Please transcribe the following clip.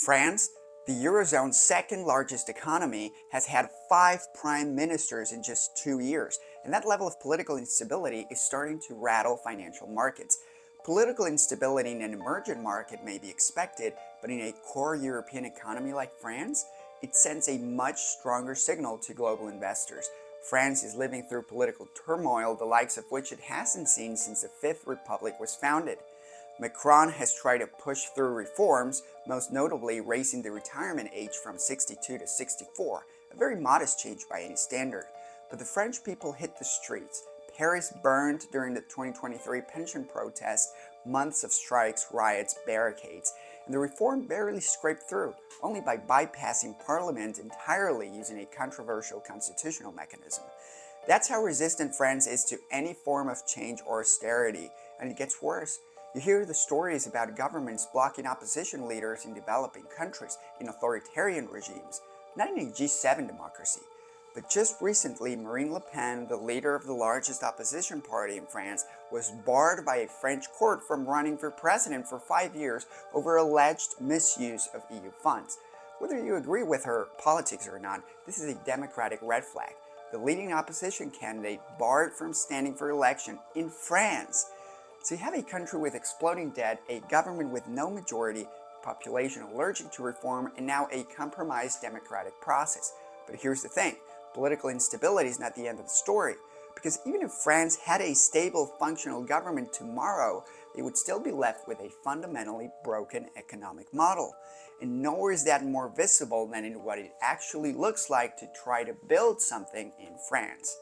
France, the Eurozone's second largest economy, has had 5 prime ministers in just 2 years, and that level of political instability is starting to rattle financial markets. Political instability in an emergent market may be expected, but in a core European economy like France, it sends a much stronger signal to global investors. France is living through political turmoil, the likes of which it hasn't seen since the Fifth Republic was founded. Macron has tried to push through reforms, most notably raising the retirement age from 62 to 64, a very modest change by any standard. But the French people hit the streets. Paris burned during the 2023 pension protests, months of strikes, riots, barricades, and the reform barely scraped through, only by bypassing parliament entirely using a controversial constitutional mechanism. That's how resistant France is to any form of change or austerity, and it gets worse. You hear the stories about governments blocking opposition leaders in developing countries, in authoritarian regimes, not in a G7 democracy. But just recently, Marine Le Pen, the leader of the largest opposition party in France, was barred by a French court from running for president for 5 years over alleged misuse of EU funds. Whether you agree with her politics or not, this is a democratic red flag. The leading opposition candidate barred from standing for election in France. So you have a country with exploding debt, a government with no majority, a population allergic to reform, and now a compromised democratic process. But here's the thing, political instability is not the end of the story, because even if France had a stable, functional government tomorrow, they would still be left with a fundamentally broken economic model. And nowhere is that more visible than in what it actually looks like to try to build something in France.